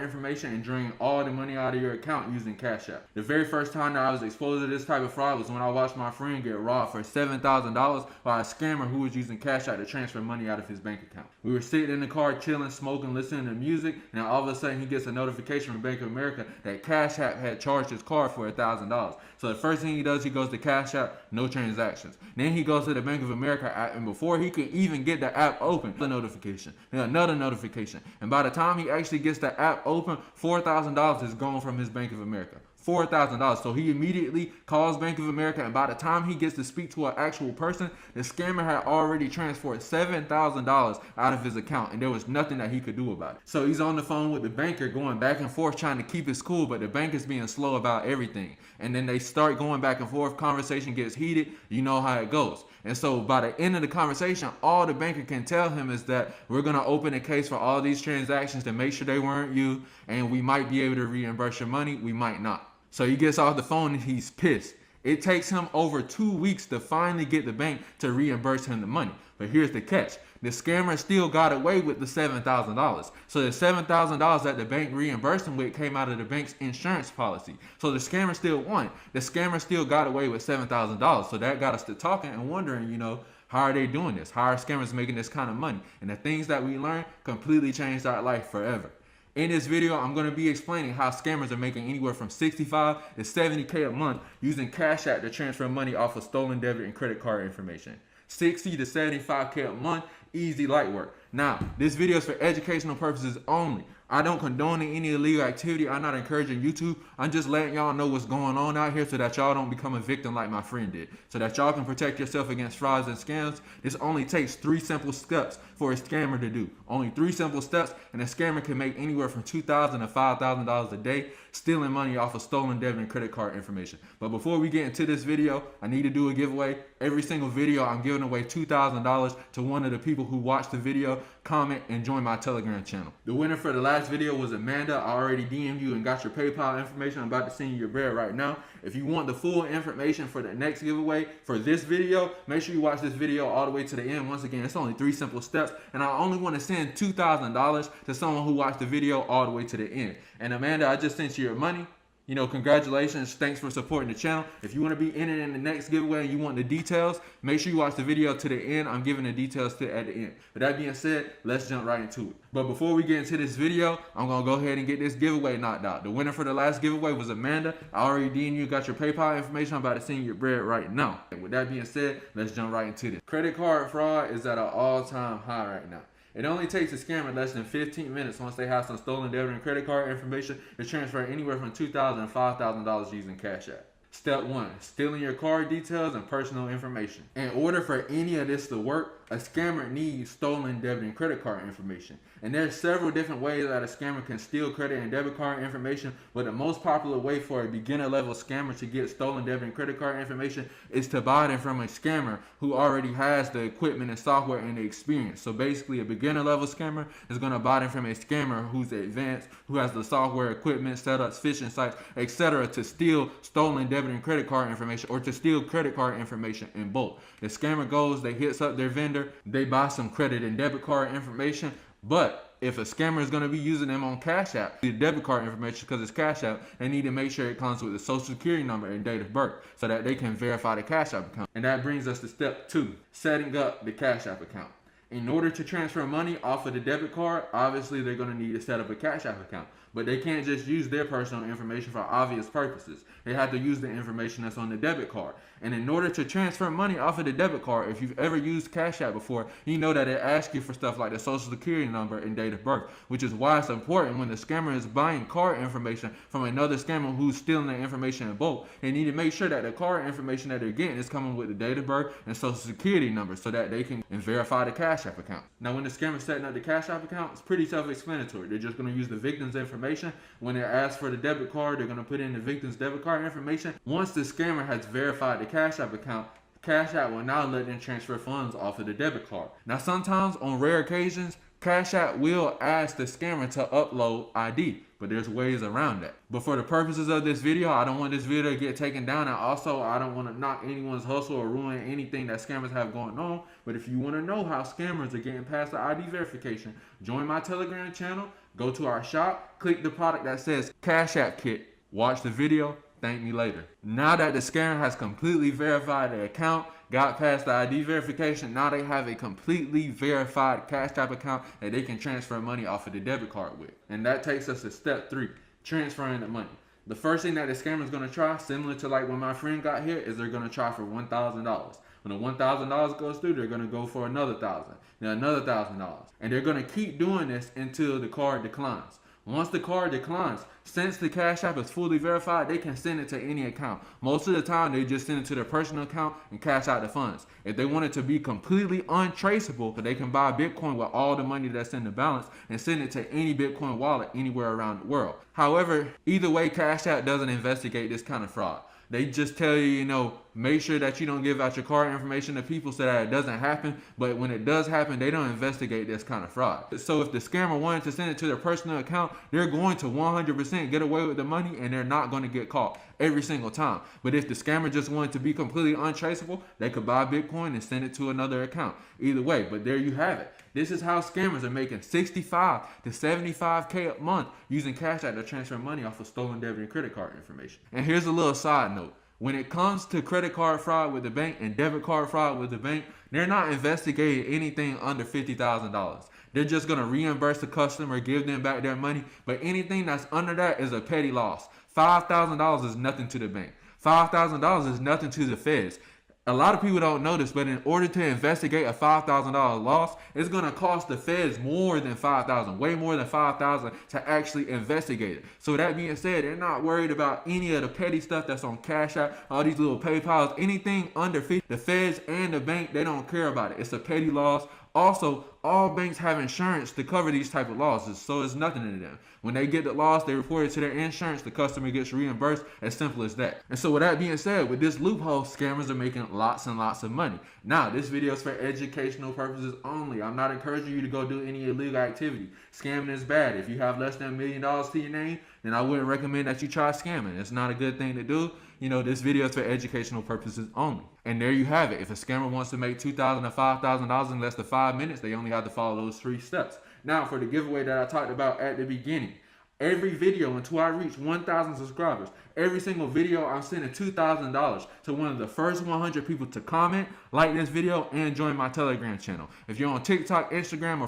information and drain all the money out of your account using Cashapp. The very first time that I was exposed to this type of fraud was when I watched my friend get robbed for $7,000 by a scammer who was using Cashapp to transfer money out of his bank account. We were sitting in the car chilling, smoking, listening to music, and all of a sudden he gets a notification from Bank of America that Cashapp had charged his card for $1,000. So the first thing he does, he goes to Cashapp, no transactions. Then he goes to the Bank of America app, and before he can even get the app open, the notification, then another notification. And by the time he actually gets the app open, $4,000 is gone from his Bank of America. $4,000. So he immediately calls Bank of America, and by the time he gets to speak to an actual person, the scammer had already transferred $7,000 out of his account, and there was nothing that he could do about it. So he's on the phone with the banker going back and forth trying to keep his cool, but the banker's being slow about everything. And then they start going back and forth, conversation gets heated, you know how it goes. And so by the end of the conversation, all the banker can tell him is that we're going to open a case for all these transactions to make sure they weren't you, and we might be able to reimburse your money, we might not. So he gets off the phone and he's pissed. It takes him over 2 weeks to finally get the bank to reimburse him the money. But here's the catch. The scammer still got away with the $7,000. So the $7,000 that the bank reimbursed him with came out of the bank's insurance policy. So the scammer still won. The scammer still got away with $7,000. So that got us to talking and wondering, how are they doing this? How are scammers making this kind of money? And the things that we learned completely changed our life forever. In this video, I'm going to be explaining how scammers are making anywhere from $65 to $70K a month using Cashapp to transfer money off of stolen debit and credit card information. $60 to $75K a month, easy light work. Now, this video is for educational purposes only. I don't condone any illegal activity. I'm not encouraging YouTube. I'm just letting y'all know what's going on out here so that y'all don't become a victim like my friend did. So that y'all can protect yourself against frauds and scams. This only takes 3 simple steps for a scammer to do. Only 3 simple steps, and a scammer can make anywhere from $2,000 to $5,000 a day stealing money off of stolen debit and credit card information. But before we get into this video, I need to do a giveaway. Every single video, I'm giving away $2,000 to one of the people who watch the video, comment, and join my Telegram channel. The winner for the last video was Amanda. I already DM'd you and got your PayPal information. I'm about to send you your bread right now. If you want the full information for the next giveaway for this video, make sure you watch this video all the way to the end. Once again, it's only 3 simple steps, and I only want to send $2,000 to someone who watched the video all the way to the end. And Amanda, I just sent you your money. Congratulations. Thanks for supporting the channel. If you want to be in it in the next giveaway and you want the details, make sure you watch the video to the end. I'm giving the details at the end. With that being said, let's jump right into it. But before we get into this video, I'm going to go ahead and get this giveaway knocked out. The winner for the last giveaway was Amanda. I already DM'd you, got your PayPal information. I'm about to send you your bread right now. And with that being said, let's jump right into this. Credit card fraud is at an all-time high right now. It only takes a scammer less than 15 minutes once they have some stolen debit and credit card information to transfer anywhere from $2,000 to $5,000 using Cashapp. Step 1. Stealing your card details and personal information. In order for any of this to work, a scammer needs stolen debit and credit card information. And there's several different ways that a scammer can steal credit and debit card information, but the most popular way for a beginner level scammer to get stolen debit and credit card information is to buy them from a scammer who already has the equipment and software and the experience. So basically a beginner level scammer is going to buy them from a scammer who's advanced, who has the software, equipment, setups, phishing sites, etc. to steal stolen debit and credit card information or to steal credit card information in bulk. The scammer goes, they hits up their vendor, they buy some credit and debit card information, but if a scammer is going to be using them on Cashapp, the debit card information because it's Cashapp, they need to make sure it comes with the social security number and date of birth so that they can verify the Cashapp account. And that brings us to step 2, setting up the Cashapp account. In order to transfer money off of the debit card, obviously they're going to need to set up a Cashapp account. But they can't just use their personal information for obvious purposes. They have to use the information that's on the debit card. And in order to transfer money off of the debit card, if you've ever used Cashapp before, you know that it asks you for stuff like the social security number and date of birth, which is why it's important when the scammer is buying card information from another scammer who's stealing the information in bulk. They need to make sure that the card information that they're getting is coming with the date of birth and social security number so that they can verify the Cashapp account. Now, when the scammer's setting up the Cashapp account, it's pretty self-explanatory. They're just going to use the victim's information. When they're asked for the debit card, they're going to put in the victim's debit card information. Once the scammer has verified the Cashapp account, Cashapp will now let them transfer funds off of the debit card. Now, sometimes on rare occasions, Cashapp will ask the scammer to upload ID, but there's ways around that. But for the purposes of this video, I don't want this video to get taken down, and also I don't want to knock anyone's hustle or ruin anything that scammers have going on. But if you want to know how scammers are getting past the ID verification, join my Telegram channel. Go to our shop, click the product that says Cash App Kit, watch the video, thank me later. Now that the scammer has completely verified the account, got past the ID verification, now they have a completely verified Cash App account that they can transfer money off of the debit card with. And that takes us to step 3, transferring the money. The first thing that the scammer is going to try, similar to like when my friend got here, is they're going to try for $1,000. When the $1,000 goes through, they're going to go for another $1,000, then another $1,000. And they're going to keep doing this until the card declines. Once the card declines, since the Cash App is fully verified, they can send it to any account. Most of the time, they just send it to their personal account and cash out the funds. If they want it to be completely untraceable, they can buy Bitcoin with all the money that's in the balance and send it to any Bitcoin wallet anywhere around the world. However, either way, Cash App doesn't investigate this kind of fraud. They just tell you, make sure that you don't give out your card information to people so that it doesn't happen. But when it does happen, they don't investigate this kind of fraud. So if the scammer wanted to send it to their personal account, they're going to 100% get away with the money and they're not going to get caught every single time. But if the scammer just wanted to be completely untraceable, they could buy Bitcoin and send it to another account. Either way, but there you have it. This is how scammers are making $65 to $75K a month using Cash App to transfer money off of stolen debit and credit card information. And here's a little side note. When it comes to credit card fraud with the bank and debit card fraud with the bank, they're not investigating anything under $50,000. They're just going to reimburse the customer, give them back their money. But anything that's under that is a petty loss. $5,000 is nothing to the bank. $5,000 is nothing to the feds. A lot of people don't know this, but in order to investigate a $5,000 loss, it's going to cost the feds more than $5,000, way more than $5,000 to actually investigate it. So that being said, they're not worried about any of the petty stuff that's on Cash App, all these little PayPals, anything under 50. The feds and the bank, they don't care about it. It's a petty loss. Also, all banks have insurance to cover these type of losses, so it's nothing to them. When they get the loss, they report it to their insurance, the customer gets reimbursed, as simple as that. And so with that being said, with this loophole, scammers are making lots and lots of money. Now, this video is for educational purposes only. I'm not encouraging you to go do any illegal activity. Scamming is bad. If you have less than $1 million to your name, then I wouldn't recommend that you try scamming. It's not a good thing to do. This video is for educational purposes only. And there you have it. If a scammer wants to make $2,000 to $5,000 in less than 5 minutes, they only have to follow those 3 steps. Now, for the giveaway that I talked about at the beginning, every video until I reach 1,000 subscribers, every single video, I'm sending $2,000 to one of the first 100 people to comment, like this video, and join my Telegram channel. If you're on TikTok, Instagram, or